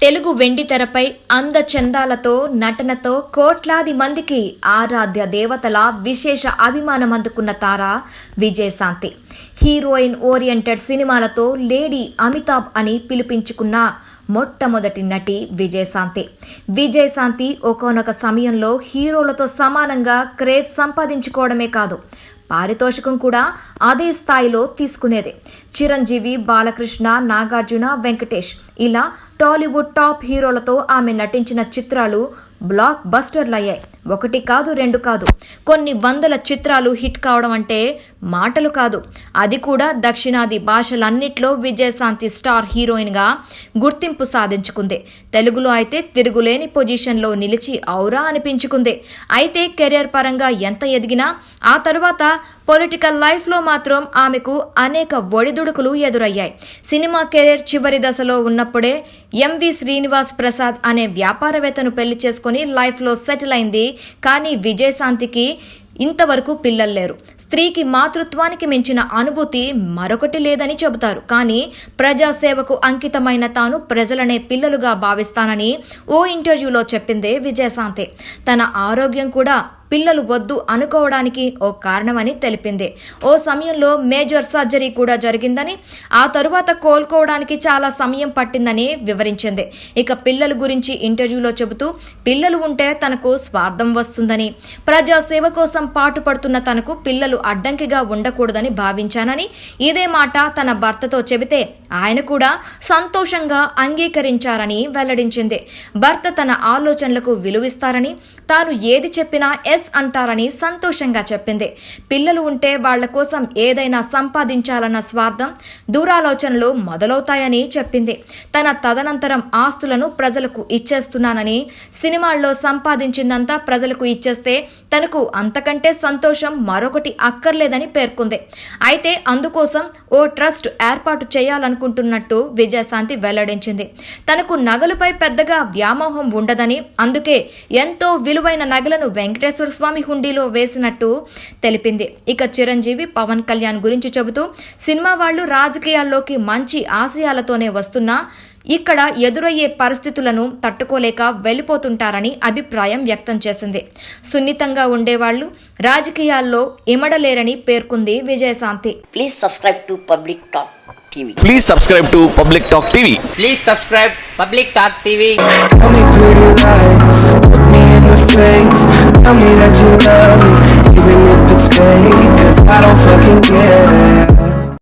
తెలుగు వెండితెరపై అందచందాలతో నటనతో కోట్లాది మందికి ఆరాధ్య దేవతల విశేష అభిమానం అందుకున్న తార విజయశాంతి. హీరోయిన్ ఓరియంటెడ్ సినిమాలతో లేడీ అమితాబ్ అని పిలిపించుకున్న మొట్టమొదటి నటి విజయశాంతి. విజయశాంతి ఒకానొక సమయంలో హీరోలతో సమానంగా క్రేజ్ సంపాదించుకోవడమే కాదు, పారితోషికం కూడా అదే స్థాయిలో తీసుకునేది. చిరంజీవి, బాలకృష్ణ, నాగార్జున, వెంకటేష్ ఇలా టాలీవుడ్ టాప్ హీరోలతో ఆమె నటించిన చిత్రాలు బ్లాక్ బస్టర్లయ్యాయి. ఒకటి కాదు, రెండు కాదు, కొన్ని వందల చిత్రాలు హిట్ కావడం అంటే మాటలు కాదు. అది కూడా దక్షిణాది భాషలన్నిట్లో విజయశాంతి స్టార్ హీరోయిన్గా గుర్తింపు సాధించుకుంది. తెలుగులో అయితే తిరుగులేని పొజిషన్లో నిలిచి ఔరా అనిపించుకుంది. అయితే కెరీర్ పరంగా ఎంత ఎదిగినా ఆ తరువాత పొలిటికల్ లైఫ్లో మాత్రం ఆమెకు అనేక ఒడిదుడుకులు ఎదురయ్యాయి. సినిమా కెరీర్ చివరి దశలో ఉన్నప్పుడే ఎంవి శ్రీనివాస్ ప్రసాద్ అనే వ్యాపారవేత్తను పెళ్లి చేసుకుని లైఫ్లో సెటిల్ అయింది. కానీ విజయశాంతికి ఇంతవరకు పిల్లలు లేరు. స్త్రీకి మాతృత్వానికి మించిన అనుభూతి మరొకటి లేదని చెబుతారు. కానీ ప్రజాసేవకు అంకితమైన తాను ప్రజలనే పిల్లలుగా భావిస్తానని ఓ ఇంటర్వ్యూలో చెప్పిందే విజయశాంతి. తన ఆరోగ్యం కూడా పిల్లలు వద్దు అనుకోవడానికి ఓ కారణమని తెలిపింది. ఓ సమయంలో మేజర్ సర్జరీ కూడా జరిగిందని, ఆ తరువాత కోలుకోవడానికి చాలా సమయం పట్టిందని వివరించింది. ఇక పిల్లల గురించి ఇంటర్వ్యూలో చెబుతూ, పిల్లలు ఉంటే తనకు స్వార్థం వస్తుందని, ప్రజాసేవ కోసం పాటుపడుతున్న తనకు పిల్లలు అడ్డంకిగా ఉండకూడదని భావించానని, ఇదే మాట తన భర్తతో చెబితే ఆయన కూడా సంతోషంగా అంగీకరించారని వెల్లడించింది. భర్త తన ఆలోచనలకు విలువిస్తారని, తాను ఏది చెప్పినా ఎస్ అంటారని సంతోషంగా చెప్పింది. పిల్లలు ఉంటే వాళ్ల కోసం ఏదైనా సంపాదించాలన్న స్వార్థం, దూరాలోచనలు మొదలవుతాయని చెప్పింది. తన తదనంతరం ఆస్తులను ప్రజలకు ఇచ్చేస్తున్నానని, సినిమాల్లో సంపాదించిందంతా ప్రజలకు ఇచ్చేస్తే తనకు అంతకంటే సంతోషం మరొకటి అక్కర్లేదని పేర్కొంది. అయితే అందుకోసం ఓ ట్రస్ట్ ఏర్పాటు చేయాలనుకుంటున్నట్టు విజయశాంతి వెల్లడించింది. తనకు నగలుపై పెద్దగా వ్యామోహం ఉండదని, అందుకే ఎంతో విలువైన నగలను వెంకటేశ్వర స్వామి హుండీలో వేసినట్టు తెలిపింది. ఇక చిరంజీవి, పవన్ కళ్యాణ్ గురించి చెబుతూ, సినిమా వాళ్లు రాజకీయాల్లోకి మంచి ఆశయాలతోనే వస్తున్నా ఇక్కడ ఎదురయ్యే పరిస్థితులను తట్టుకోలేక వెళ్ళిపోతుంటారని అభిప్రాయం వ్యక్తం చేసింది. సున్నితంగా ఉండేవాళ్లు రాజకీయాల్లో ఇమడలేరని పేర్కొంది Vijayashanti. Please subscribe to Public Talk TV. Please subscribe to Public Talk TV. Please subscribe Public Talk TV. Tell me pretty lies, look me in the face. Tell me that you love me, even if it's fake, 'cause I don't fucking care.